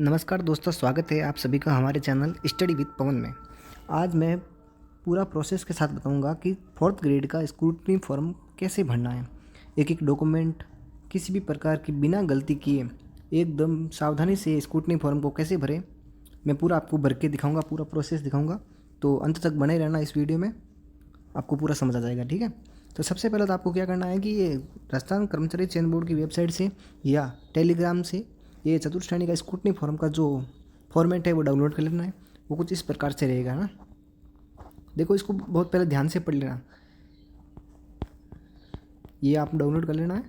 नमस्कार दोस्तों, स्वागत है आप सभी का हमारे चैनल स्टडी विद पवन में। आज मैं पूरा प्रोसेस के साथ बताऊंगा कि फोर्थ ग्रेड का स्क्रूटनी फॉर्म कैसे भरना है। एक एक डॉक्यूमेंट किसी भी प्रकार की बिना गलती किए एकदम सावधानी से स्क्रूटनी फॉर्म को कैसे भरें, मैं पूरा आपको भर के दिखाऊंगा, पूरा प्रोसेस दिखाऊंगा। तो अंत तक बने रहना इस वीडियो में, आपको पूरा समझ आ जाएगा। ठीक है, तो सबसे पहले तो आपको क्या करना है कि ये राजस्थान कर्मचारी चयन बोर्ड की वेबसाइट से या टेलीग्राम से ये चतुर्थ श्रेणी का स्क्रूटनी फॉर्म का जो फॉर्मेट है वो डाउनलोड कर लेना है। वो कुछ इस प्रकार से रहेगा ना, देखो इसको बहुत पहले ध्यान से पढ़ लेना। ये आप डाउनलोड कर लेना है।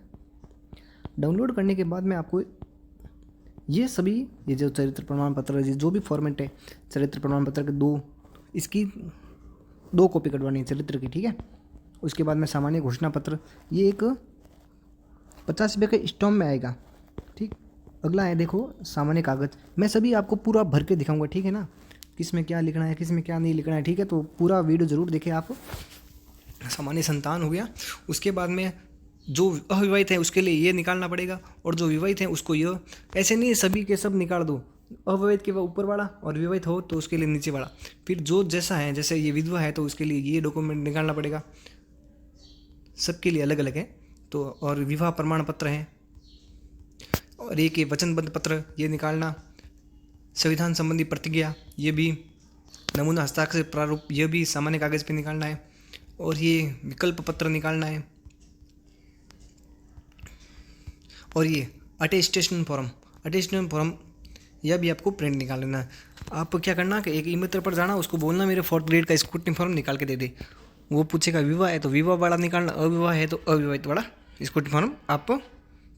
डाउनलोड करने के बाद में आपको ये जो चरित्र प्रमाण पत्र, ये जो भी फॉर्मेट है चरित्र प्रमाण पत्र के इसकी 2 कॉपी कटवानी है चरित्र की। ठीक है, उसके बाद में सामान्य घोषणा पत्र, ये एक 50 रुपये के स्टॉम्प में आएगा। ठीक, अगला है देखो सामान्य कागज़। मैं सभी आपको पूरा भर के दिखाऊंगा, ठीक है ना, किस में क्या लिखना है, किस में क्या नहीं लिखना है। ठीक है, तो पूरा वीडियो ज़रूर देखें आप। सामान्य संतान हो गया, उसके बाद में जो अविवाहित है उसके लिए ये निकालना पड़ेगा, और जो विवाहित है उसको ये, ऐसे नहीं सभी के सब निकाल दो, अविवाहित के ऊपर वाला और विवाहित हो तो उसके लिए नीचे वाला। फिर जो जैसा है, जैसे ये विधवा है तो उसके लिए ये डॉक्यूमेंट निकालना पड़ेगा, सबके लिए अलग अलग है। तो और विवाह प्रमाण पत्र है, और एक ये वचनबद्ध पत्र ये निकालना, संविधान संबंधी प्रतिज्ञा ये भी, नमूना हस्ताक्षर प्रारूप ये भी सामान्य कागज़ पे निकालना है, और ये विकल्प पत्र निकालना है, और ये अटेस्टेशन फॉर्म यह भी आपको प्रिंट निकाल लेना है। आप क्या करना कि एक ई मित्र पर जाना, उसको बोलना मेरे फोर्थ ग्रेड का स्क्रूटनी फॉर्म निकाल के दे दे। वो पूछेगा विवाह है तो विवाह वाला निकालना, अविवाह है तो अविवाहित वाला स्क्रूटनी फॉर्म आप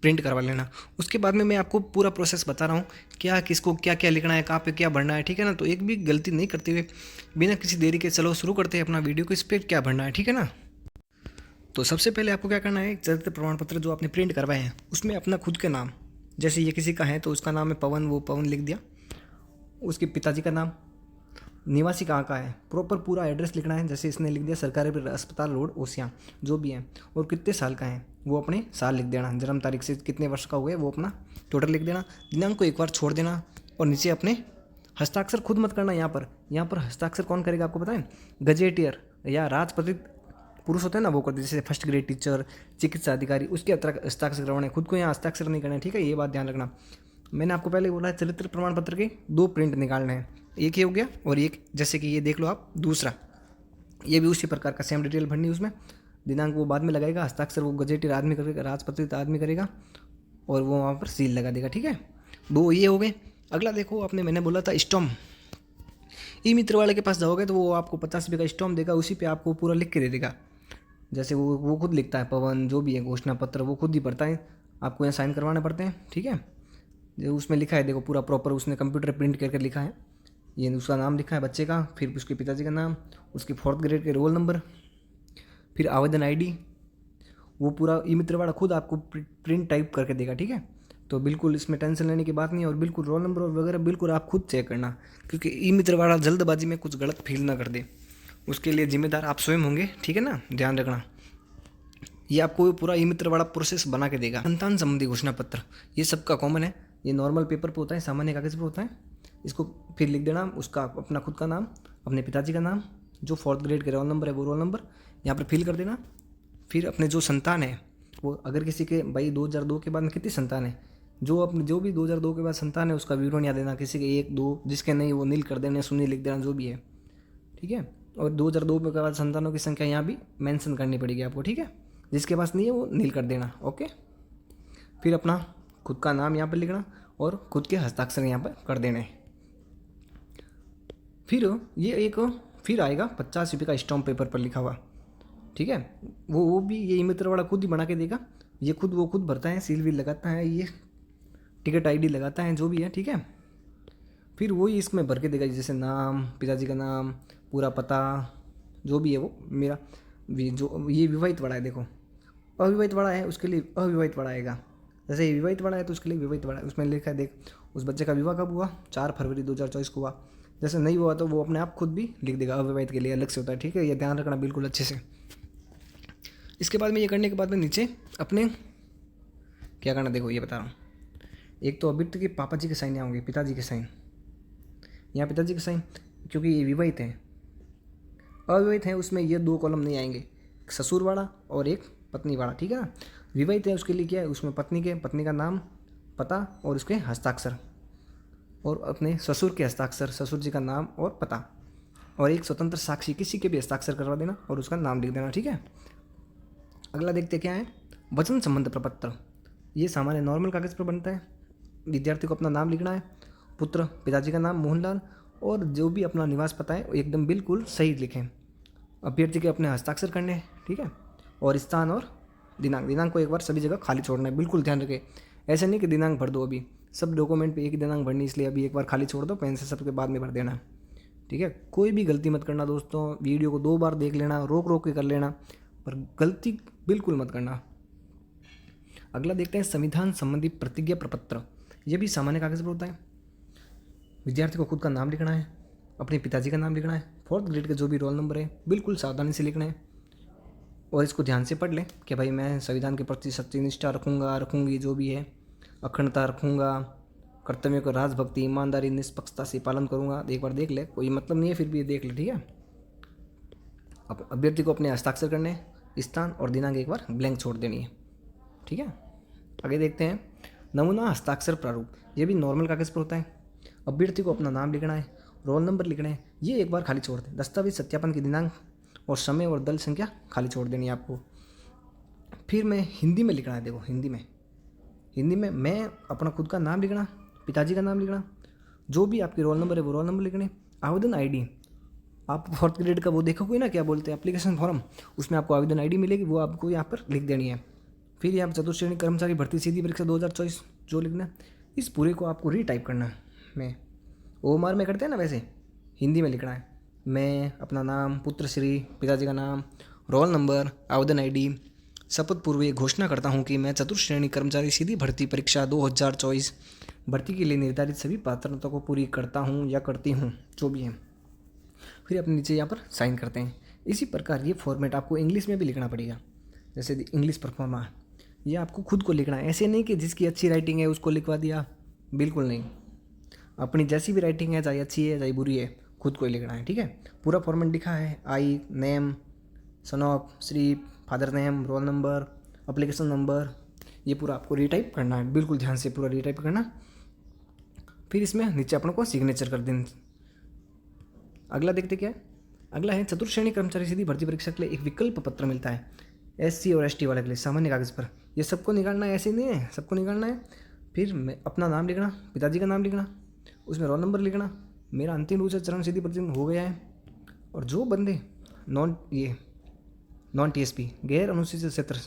प्रिंट करवा लेना। उसके बाद में मैं आपको पूरा प्रोसेस बता रहा हूँ, क्या किसको क्या क्या लिखना है, कहाँ पे क्या भरना है। ठीक है ना, तो एक भी गलती नहीं करते हुए बिना किसी देरी के चलो शुरू करते हैं अपना वीडियो को, इस पर क्या भरना है। ठीक है ना, तो सबसे पहले आपको क्या करना है, चरित्र प्रमाण पत्र जो आपने प्रिंट करवाए हैं उसमें अपना खुद के नाम, जैसे ये किसी का है तो उसका नाम है पवन, वो पवन लिख दिया। उसके पिताजी का नाम, निवासी कहाँ का है, प्रॉपर पूरा एड्रेस लिखना है, जैसे इसने लिख दिया सरकारी अस्पताल रोड ओसियां, जो भी है, और कितने साल का है वो अपने साल लिख देना, जन्म तारीख से कितने वर्ष का हुए वो अपना टोटल लिख देना, दिनांक को एक बार छोड़ देना, और नीचे अपने हस्ताक्षर खुद मत करना। यहाँ पर हस्ताक्षर कौन करेगा आपको पता है, गजेटियर या राजपत्रित पुरुष होते हैं ना, वो करते हैं, जैसे फर्स्ट ग्रेड टीचर, चिकित्सा अधिकारी, उसके हस्ताक्षर करवाने, खुद को यहाँ हस्ताक्षर नहीं करना है। ठीक है, ये बात ध्यान रखना। मैंने आपको पहले बोला है चरित्र प्रमाण पत्र के 2 प्रिंट निकालने हैं, एक ये हो गया, और एक जैसे कि ये देख लो आप दूसरा, ये भी उसी प्रकार का सेम डिटेल भरनी है। उसमें दिनांक वो बाद में लगाएगा, हस्ताक्षर वो गजेटियर आदमी करेगा, राजपत्रित आदमी करेगा, और वो वहाँ पर सील लगा देगा। ठीक है, 2 ये हो गए। अगला देखो, मैंने बोला था स्टॉम्प, ई मित्र वाले के पास जाओगे तो वो आपको 50 रुपये का स्टॉम्प देगा, उसी पे आपको पूरा लिख के दे देगा। जैसे वो खुद लिखता है, पवन जो भी है घोषणा पत्र वो खुद ही भरता है, आपको यहाँ साइन करवाने पड़ते हैं। ठीक है, जो उसमें लिखा है देखो पूरा प्रॉपर, उसने कंप्यूटर प्रिंट करके लिखा है, ये उसका नाम लिखा है बच्चे का, फिर उसके पिताजी का नाम, उसके फोर्थ ग्रेड के रोल नंबर, फिर आवेदन आईडी, वो पूरा ई मित्र वाला खुद आपको प्रिंट टाइप करके देगा। ठीक है, तो बिल्कुल इसमें टेंशन लेने की बात नहीं है, और बिल्कुल रोल नंबर और वगैरह बिल्कुल आप खुद चेक करना, क्योंकि ई मित्र वाला जल्दबाजी में कुछ गलत फील ना कर दे, उसके लिए जिम्मेदार आप स्वयं होंगे। ठीक है ना, ध्यान रखना। ये आपको पूरा ई मित्र वाला प्रोसेस बना के देगा। संतान संबंधी घोषणा पत्र ये सबका कॉमन है, ये नॉर्मल पेपर पे होता है, सामान्य कागज़ पे होता है। इसको फिर लिख देना, उसका अपना खुद का नाम, अपने पिताजी का नाम, जो फोर्थ ग्रेड के रोल नंबर है वो रोल नंबर यहाँ पर फिल कर देना। फिर अपने जो संतान है वो, अगर किसी के भाई 2002 के बाद में कितनी संतान है, जो भी 2002 के बाद संतान है उसका विवरण याद देना, किसी के 1 2, जिसके नहीं वो नील कर देना, शून्य लिख देना, जो भी है। ठीक है, और 2002 के बाद संतानों की संख्या यहाँ भी मेंशन करनी पड़ेगी आपको। ठीक है, जिसके पास नहीं है वो नील कर देना। ओके, फिर अपना खुद का नाम यहाँ पर लिखना और खुद के हस्ताक्षर यहाँ पर कर देने। फिर फिर आएगा 50 रुपये का स्टॉम्प पेपर पर लिखा हुआ। ठीक है, वो भी ये ई मित्र वाला खुद ही बना के देगा, ये वो खुद भरता है, सील वील लगाता है, ये टिकट आईडी लगाता है, जो भी है। ठीक है, फिर वही इसमें भर के देगा, जैसे नाम, पिताजी का नाम, पूरा पता, जो भी है वो मेरा। जो ये विवाहित वाला है देखो, अविवाहित वाला है उसके लिए अविवाहित वाला आएगा, जैसे ये विवाहित वाला है तो उसके लिए विवाहित वाला है। उसमें लिखा है देख, उस बच्चे का विवाह कब हुआ, 4 फरवरी 2024 को हुआ। जैसे नहीं हुआ तो वो अपने आप खुद भी लिख देगा, अविवाहित के लिए अलग से होता है। ठीक है, ये ध्यान रखना बिल्कुल अच्छे से। इसके बाद में ये करने के बाद में नीचे अपने क्या करना, देखो ये बता रहा हूँ, एक तो अभी के पापा जी के साइन यहाँ होंगे, पिताजी के साइन, यहाँ पिताजी के साइन, क्योंकि ये विवाहित हैं। अविवाहित हैं उसमें ये 2 कॉलम नहीं आएंगे, एक ससुर वाला और एक पत्नी वाला, ठीक है ना। विवाहित है उसके लिए क्या है, उसमें पत्नी का नाम, पता और उसके हस्ताक्षर, और अपने ससुर के हस्ताक्षर, ससुर जी का नाम और पता, और एक स्वतंत्र साक्षी किसी के भी हस्ताक्षर करवा देना और उसका नाम लिख देना, ठीक है। अगला देखते क्या है, वचन संबंध प्रपत्र। ये सामान्य नॉर्मल कागज़ पर बनता है। विद्यार्थी को अपना नाम लिखना है, पुत्र पिताजी का नाम मोहनलाल, और जो भी अपना निवास पता है वो एकदम बिल्कुल सही लिखें। अभ्यर्थी के अपने हस्ताक्षर करने हैं, ठीक है, और स्थान और दिनांक को एक बार सभी जगह खाली छोड़ना है, बिल्कुल ध्यान रखें। ऐसा नहीं कि दिनांक भर दो, अभी सब डॉक्यूमेंट पे एक ही दिनांक भरनी, इसलिए अभी एक बार खाली छोड़ दो, पेन से सबके बाद में भर देना, ठीक है। कोई भी गलती मत करना दोस्तों, वीडियो को 2 बार देख लेना, रोक रोक के कर लेना, पर गलती बिल्कुल मत करना। अगला देखते हैं संविधान संबंधी प्रतिज्ञा प्रपत्र। यह भी सामान्य कागज पर होता है। विद्यार्थी को खुद का नाम लिखना है, अपने पिताजी का नाम लिखना है, 4th ग्रेड के जो भी रोल नंबर है बिल्कुल सावधानी से लिखना है, और इसको ध्यान से पढ़ लें कि भाई मैं संविधान के प्रति सत्यनिष्ठा रखूँगी, जो भी है अखंडता रखूँगा, कर्तव्यों को राजभक्ति, ईमानदारी, निष्पक्षता से पालन करूँगा। एक बार देख ले, कोई मतलब नहीं है फिर भी ये देख ले, ठीक है। अब अभ्यर्थी को अपने हस्ताक्षर करने, स्थान और दिनांक एक बार ब्लैंक छोड़ देनी है, ठीक है। आगे देखते हैं नमूना हस्ताक्षर प्रारूप। ये भी नॉर्मल कागज़ पर होता है। अभ्यर्थी को अपना नाम लिखना है, रोल नंबर लिखना है, ये एक बार खाली छोड़ दें। दस्तावेज सत्यापन की दिनांक और समय और दल संख्या खाली छोड़ देनी है आपको। फिर मैं हिंदी में लिखना है, देखो हिंदी में मैं अपना खुद का नाम लिखना, पिताजी का नाम लिखना, जो भी आपके रोल नंबर है वो रोल नंबर लिखने, आवेदन आईडी, आप 4th ग्रेड का वो देखोगे ना, क्या बोलते हैं एप्लीकेशन फॉर्म, उसमें आपको आवेदन आईडी मिलेगी, वो आपको यहाँ पर लिख देनी है। फिर यहाँ पर चतुर्थ कर्मचारी भर्ती सीधी परीक्षा 2024 जो लिखना, इस पूरे को आपको रीटाइप करना है। मैं OMR में करते हैं ना, वैसे हिंदी में लिखना है। मैं अपना नाम, पुत्र श्री, पिताजी का नाम, रोल नंबर, आवेदन आईडी, शपथ पूर्व घोषणा करता हूं कि मैं चतुर्थ श्रेणी कर्मचारी सीधी भर्ती परीक्षा 2024 भर्ती के लिए निर्धारित सभी पात्रता को पूरी करता हूं या करती हूं, जो भी है। फिर अपने नीचे यहाँ पर साइन करते हैं। इसी प्रकार ये फॉर्मेट आपको इंग्लिश में भी लिखना पड़ेगा, जैसे इंग्लिश परफॉर्मा, ये आपको खुद को लिखना है। ऐसे नहीं कि जिसकी अच्छी राइटिंग है उसको लिखवा दिया, बिल्कुल नहीं। अपनी जैसी भी राइटिंग है, चाहे अच्छी है चाहे बुरी है, खुद को ही लिखना है, ठीक है। पूरा फॉर्मेट लिखा है, I, name, son of, Shri, father name, roll number, application number, ये पूरा आपको रीटाइप करना है, बिल्कुल ध्यान से पूरा रीटाइप करना। फिर इसमें नीचे अपन को सिग्नेचर कर दें। अगला देखते क्या है, अगला है चतुर्थ श्रेणी कर्मचारी सीधी भर्ती परीक्षा के लिए एक विकल्प पत्र मिलता है, SC और ST वाले के लिए सामान्य कागज़ पर। ये सबको निकालना है, ऐसे नहीं है, सबको निकालना है। फिर मैं अपना नाम लिखना, पिताजी का नाम लिखना, उसमें रोल नंबर लिखना। मेरा अंतिम रूप से चरण सीधी भर्ती हो गया है। और जो बंदे नॉन TSP गैर अनुसूचित क्षेत्र,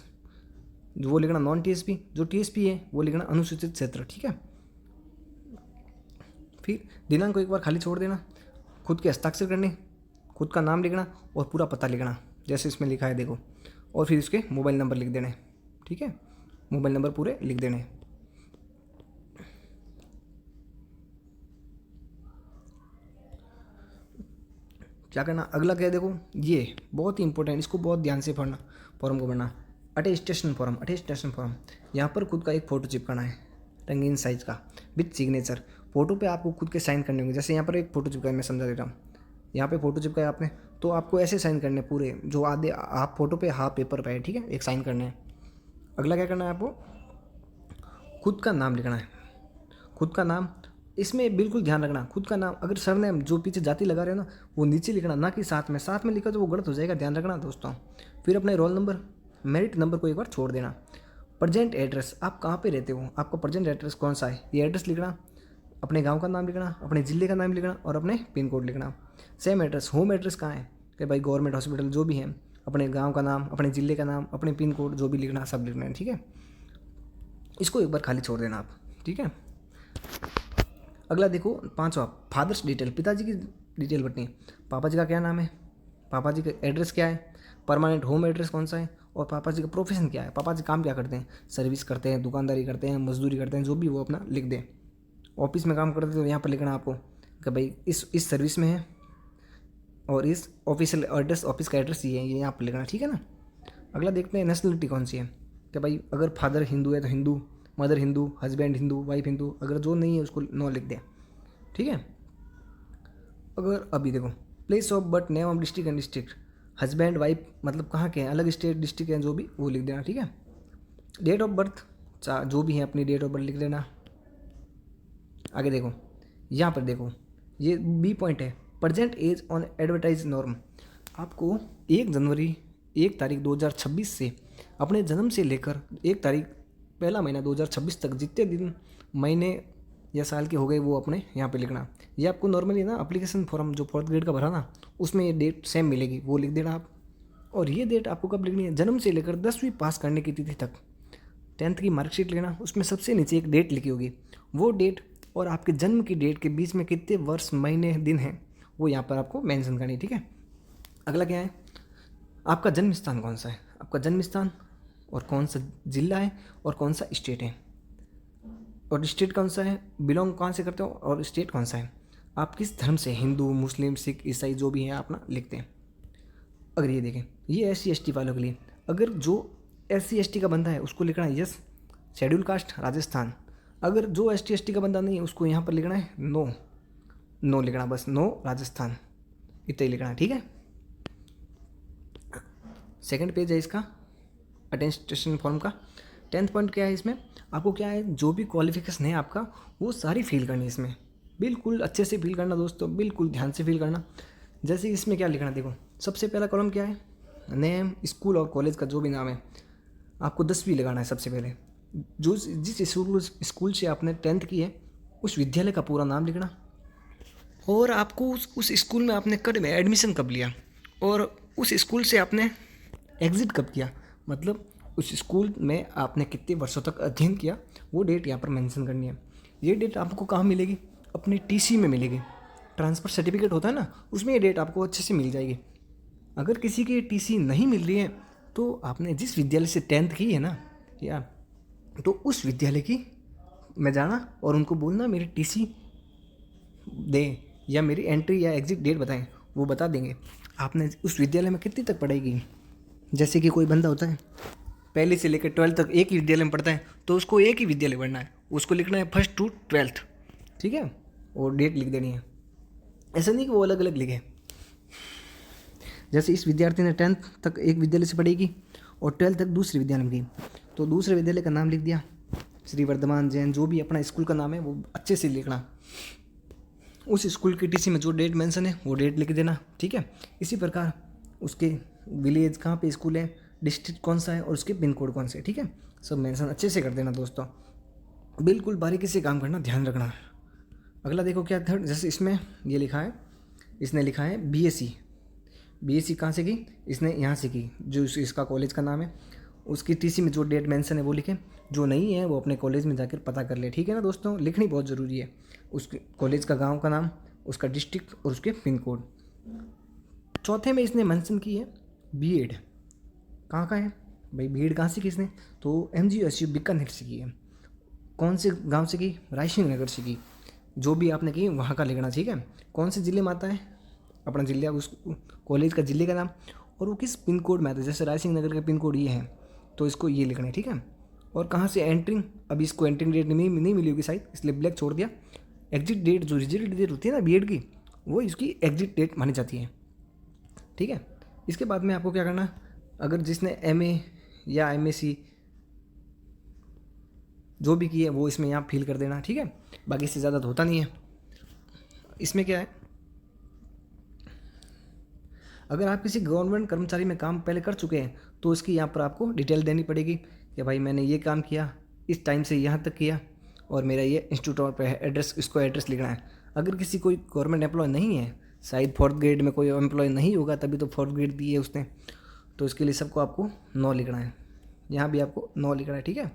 वो लिखना नॉन TSP, जो TSP है वो लिखना अनुसूचित क्षेत्र, ठीक है। फिर दिनांक को एक बार खाली छोड़ देना, खुद के हस्ताक्षर करने, खुद का नाम लिखना और पूरा पता लिखना जैसे इसमें लिखा है, देखो। और फिर इसके मोबाइल नंबर लिख देने, ठीक है, मोबाइल नंबर पूरे लिख देने। क्या करना, अगला क्या है, देखो ये बहुत ही इंपॉर्टेंट, इसको बहुत ध्यान से पढ़ना, फॉर्म को पढ़ना। अटेस्टेशन फॉर्म, यहाँ पर खुद का एक फ़ोटो चिपकाना है, रंगीन साइज का, विथ सिग्नेचर। फ़ोटो पे आपको खुद के साइन करने होंगे। जैसे यहाँ पर एक फ़ोटो चिपका है, मैं समझा देता हूँ। यहाँ पे फ़ोटो चिपकाया आपने, तो आपको ऐसे साइन करने पूरे, जो आधे हाफ फोटो पे हाफ पेपर पे है, ठीक है, एक साइन करने हैं। अगला क्या करना है, आपको खुद का नाम लिखना है, खुद का नाम। इसमें बिल्कुल ध्यान रखना, खुद का नाम, अगर सर ने जो पीछे जाति लगा रहे हो ना, वो नीचे लिखना, ना कि साथ में लिखा तो वो गलत हो जाएगा, ध्यान रखना दोस्तों। फिर अपने रोल नंबर, मेरिट नंबर को एक बार छोड़ देना। प्रेजेंट एड्रेस, आप कहाँ पे रहते हो, आपका प्रेजेंट एड्रेस कौन सा है, ये एड्रेस लिखना। अपने गांव का नाम लिखना, अपने ज़िले का नाम लिखना और अपने पिन कोड लिखना। सेम एड्रेस, होम एड्रेस कहाँ है, कि भाई गवर्नमेंट हॉस्पिटल जो भी है, अपने गांव का नाम, अपने ज़िले का नाम, अपने पिन कोड जो भी लिखना, सब लिखना है, ठीक है। इसको एक बार खाली छोड़ देना आप, ठीक है। अगला देखो 5वां, फादर्स डिटेल, पिताजी की डिटेल भरनी है। पापा जी का क्या नाम है, पापा जी का एड्रेस क्या है, परमानेंट होम एड्रेस कौन सा है, और पापा जी का प्रोफेशन क्या है, पापा जी काम क्या करते हैं, सर्विस करते हैं, दुकानदारी करते हैं, मजदूरी करते हैं, जो भी वो अपना लिख दें। ऑफिस में काम करते हैं तो यहाँ पर लिखना आपको कि भाई इस सर्विस में है, और इस ऑफिशियल एड्रेस, ऑफिस का एड्रेस ये है, ये यहाँ पर लिखना, ठीक है ना। अगला देखते हैं नेशनलिटी कौन सी है, कि भाई अगर फादर हिंदू है तो Hindu, mother Hindu, husband Hindu, wife Hindu, अगर जो नहीं है उसको नो लिख दें, ठीक है। अगर अभी देखो place of birth, name of district and district, husband wife मतलब कहाँ के हैं, अलग स्टेट डिस्ट्रिक्ट हैं जो भी, वो लिख देना, ठीक है। डेट ऑफ बर्थ जो भी है अपनी डेट ऑफ बर्थ लिख देना। आगे देखो, यहाँ पर देखो ये बी पॉइंट है, present age on advertise norm. आपको 1 जनवरी 1 तारीख 2026 से अपने जन्म से लेकर 1 तारीख पहला महीना 2026 तक जितने दिन महीने या साल के हो गए वो अपने यहाँ पे लिखना। ये आपको नॉर्मली ना एप्लीकेशन फॉर्म जो 4th ग्रेड का भरा ना उसमें ये डेट सेम मिलेगी, वो लिख देना आप। और ये डेट आपको कब लिखनी है, जन्म से लेकर 10वीं पास करने की तिथि तक। 10th की मार्कशीट लेना, उसमें सबसे नीचे एक डेट लिखी होगी, वो डेट और आपके जन्म की डेट के बीच में कितने वर्ष महीने दिन हैं वो यहाँ पर आपको मेंशन करनी है, ठीक है। अगला क्या है, आपका जन्म स्थान कौन सा है, आपका जन्म स्थान और कौन सा जिला है और कौन सा स्टेट है, और स्टेट कौन सा है, बिलोंग कहाँ से करते हो और स्टेट कौन सा है, आप किस धर्म से, हिंदू, मुस्लिम, सिख, ईसाई जो भी हैं अपना लिखते हैं। अगर ये देखें, ये SC ST वालों के लिए, अगर जो SC ST का बंदा है उसको लिखना है यस शेड्यूल कास्ट राजस्थान, अगर जो ST ST का बंदा नहीं है उसको यहाँ पर लिखना है नो, नो लिखना, बस नो राजस्थान, इतना ही लिखना है, ठीक है। सेकंड पेज है इसका अटेस्टेशन फॉर्म का। 10th पॉइंट क्या है इसमें, आपको क्या है, जो भी क्वालिफिकेशन है आपका वो सारी फिल करनी है इसमें, बिल्कुल अच्छे से फिल करना दोस्तों, बिल्कुल ध्यान से फिल करना। जैसे इसमें क्या लिखना, देखो सबसे पहला कॉलम क्या है, नेम, स्कूल और कॉलेज का जो भी नाम है आपको 10वीं लगाना है सबसे पहले। जो जिस स्कूल से आपने 10th की है उस विद्यालय का पूरा नाम लिखना, और आपको उस स्कूल में आपने कब में एडमिशन कब लिया, और उस स्कूल से आपने एग्ज़िट कब किया, मतलब उस स्कूल में आपने कितने वर्षों तक अध्ययन किया, वो डेट यहाँ पर मेंशन करनी है। ये डेट आपको कहाँ मिलेगी, अपनी TC में मिलेगी, ट्रांसफ़र सर्टिफिकेट होता है ना उसमें ये डेट आपको अच्छे से मिल जाएगी। अगर किसी की TC नहीं मिल रही है तो आपने जिस विद्यालय से 10th की है ना या तो उस विद्यालय की में जाना और उनको बोलना मेरी TC दें या मेरी एंट्री या एग्जिट डेट बताएं, वो बता देंगे। आपने उस विद्यालय में कितनी तक पढ़ाई की, जैसे कि कोई बंदा होता है पहले से लेकर 12th तक एक ही विद्यालय में पढ़ता है तो उसको एक ही विद्यालय पढ़ना है, उसको लिखना है 1st to 12th, ठीक है, और डेट लिख देनी है। ऐसा नहीं कि वो अलग अलग लिखे। जैसे इस विद्यार्थी ने 10th तक एक विद्यालय से पढ़ेगी और 12th तक दूसरे विद्यालय में गई तो दूसरे विद्यालय का नाम लिख दिया, श्री वर्धमान जैन, जो भी अपना स्कूल का नाम है वो अच्छे से लिखना। उस स्कूल की TC में जो डेट मेंशन है वो डेट लिख देना, ठीक है। इसी प्रकार उसके विलेज कहाँ पे स्कूल है, डिस्ट्रिक्ट कौन सा है और उसके पिन कोड कौन से है, ठीक है, सब मेंशन अच्छे से कर देना दोस्तों, बिल्कुल बारीकी से काम करना, ध्यान रखना। अगला देखो क्या थर्ड, जैसे इसमें ये लिखा है, इसने लिखा है BSc कहाँ से की, इसने यहाँ से की, जो इसका कॉलेज का नाम है उसकी TC में जो डेट मेंशन है वो लिखे, जो नहीं है वो अपने कॉलेज में जाकर पता कर ले, ठीक है ना दोस्तों, लिखनी बहुत ज़रूरी है। उसके कॉलेज का गांव का नाम, उसका डिस्ट्रिक्ट और उसके पिन कोड। चौथे में इसने मेंशन की है B.Ed, कहाँ का है भाई, B.Ed कहाँ से की इसने, तो MGU बीकानेर से की है। कौन से गांव से की, रायसिंह नगर से की, जो भी आपने की वहाँ का लिखना, ठीक है। कौन से ज़िले में आता है अपना ज़िला, उस कॉलेज का ज़िले का नाम, और वो किस पिन कोड में आता है, जैसे रायसिंह नगर का पिन कोड ये है तो इसको ये लिखना है, ठीक है। और कहाँ से एंट्रिंग, अभी इसको एंट्रिंग डेट नहीं मिली होगी शायद, इसलिए ब्लैक छोड़ दिया। एग्जिट डेट, जो रिजल्ट डेट होती है ना B.Ed की, वो इसकी एग्जिट डेट मानी जाती है, ठीक है। इसके बाद में आपको क्या करना है, अगर जिसने MA या MSc जो भी की है वो इसमें यहाँ फिल कर देना, ठीक है। बाकी इससे ज़्यादा तो होता नहीं है। इसमें क्या है, अगर आप किसी गवर्नमेंट कर्मचारी में काम पहले कर चुके हैं तो इसकी यहाँ पर आपको डिटेल देनी पड़ेगी कि भाई मैंने ये काम किया, इस टाइम से यहाँ तक किया और मेरा ये इंस्टीट्यूट पे है, एड्रेस, इसको एड्रेस लिखना है। अगर किसी कोई गवर्नमेंट एम्प्लॉय नहीं है, शायद 4th ग्रेड में कोई एम्प्लॉय नहीं होगा तभी तो 4th ग्रेड दी है उसने, तो इसके लिए सबको आपको 9 लिखना है, यहाँ भी आपको 9 लिखना है, ठीक है।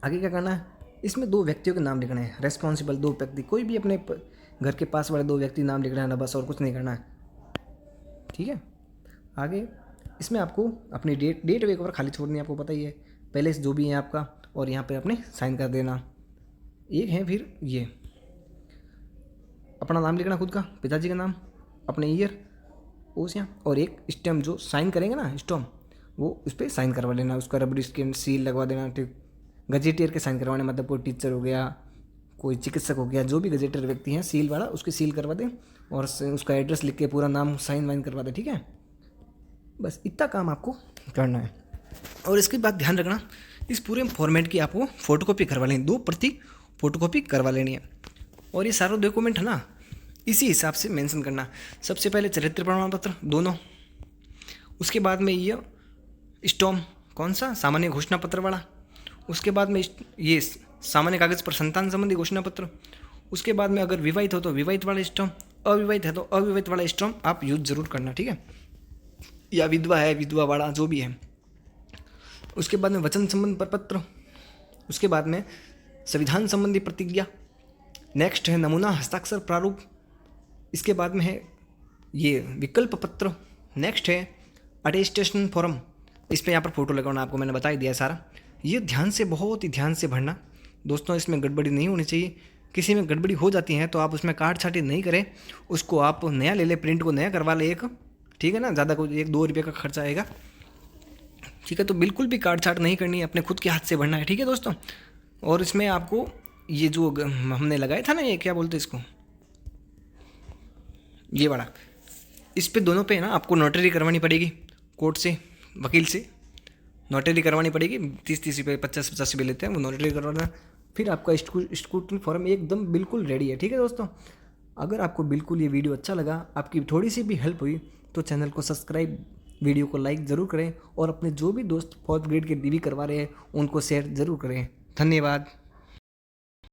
आगे क्या करना है, इसमें 2 व्यक्तियों के नाम लिखना है, रेस्पॉन्सिबल 2 व्यक्ति, कोई भी अपने घर के पास वाले 2 व्यक्ति नाम लिखना है ना, बस, और कुछ नहीं करना है, ठीक है। आगे इसमें आपको अपनी डेट एक बार खाली छोड़नी है, आपको पता ही है, पहले से जो भी है आपका, और यहाँ पे अपने साइन कर देना। एक है फिर ये अपना नाम लिखना, खुद का, पिताजी का नाम, अपने ईयर उस यहाँ, और एक स्टैम्प जो साइन करेंगे ना स्टॉम्प, वो उस पर साइन करवा लेना, उसका रबड़ स्टैम्प सील लगवा देना, ठीक, गजेटियर के साइन करवाने, मतलब कोई टीचर हो गया, कोई चिकित्सक हो गया, जो भी गजेटियर व्यक्ति हैं सील वाला, उसकी सील करवा दें और उसका एड्रेस लिख के पूरा नाम साइन वाइन करवा दें, ठीक है। बस इतना काम आपको करना है। और इसके बाद ध्यान रखना, इस पूरे फॉर्मेट की आपको फ़ोटोकॉपी करवा लेनी, 2 प्रति फ़ोटोकॉपी करवा लेनी है। और ये सारा डॉक्यूमेंट है ना, इसी हिसाब से मेंशन करना। सबसे पहले चरित्र प्रमाण पत्र दोनों, उसके बाद में ये स्टॉम कौन सा, सामान्य घोषणा पत्र वाला, उसके बाद में ये सामान्य कागज़ पर संतान संबंधी घोषणा पत्र, उसके बाद में अगर विवाहित हो तो विवाहित वाला स्टॉम, अविवाहित है तो अविवाहित वाला स्टॉम आप यूज जरूर करना, ठीक है। या विधवा है, विधवा वाला जो भी है। उसके बाद में वचन संबंध प्रपत्र, उसके बाद में संविधान संबंधी प्रतिज्ञा, नेक्स्ट है नमूना हस्ताक्षर प्रारूप, इसके बाद में है ये विकल्प पत्र, नेक्स्ट है अटेस्टेशन फॉर्म। इस पर यहाँ पर फोटो लगाना आपको मैंने बता ही दिया है सारा। ये ध्यान से, बहुत ही ध्यान से भरना दोस्तों, इसमें गड़बड़ी नहीं होनी चाहिए। किसी में गड़बड़ी हो जाती है तो आप उसमें काट छाटी नहीं करें, उसको आप नया ले ले, प्रिंट को नया करवा ले एक, ठीक है ना। ज़्यादा कोई 1-2 रुपये का खर्चा आएगा, ठीक है। तो बिल्कुल भी काट छाट नहीं करनी है, अपने खुद के हाथ से भरना है, ठीक है दोस्तों। और इसमें आपको ये जो हमने लगाया था ना, ये क्या बोलते हैं इसको, ये वाला, इस पे दोनों पे ना आपको नोटरी करवानी पड़ेगी, कोर्ट से, वकील से नोटरी करवानी पड़ेगी। 30-30 रुपये, 50-50 रुपये लेते हैं, वो नोटरी करवाना। फिर आपका स्क्रूटनी फॉर्म एकदम बिल्कुल रेडी है, ठीक है दोस्तों। अगर आपको बिल्कुल ये वीडियो अच्छा लगा, आपकी थोड़ी सी भी हेल्प हुई, तो चैनल को सब्सक्राइब, वीडियो को लाइक ज़रूर करें और अपने जो भी दोस्त 4th ग्रेड के DV करवा रहे हैं उनको शेयर ज़रूर करें। धन्यवाद।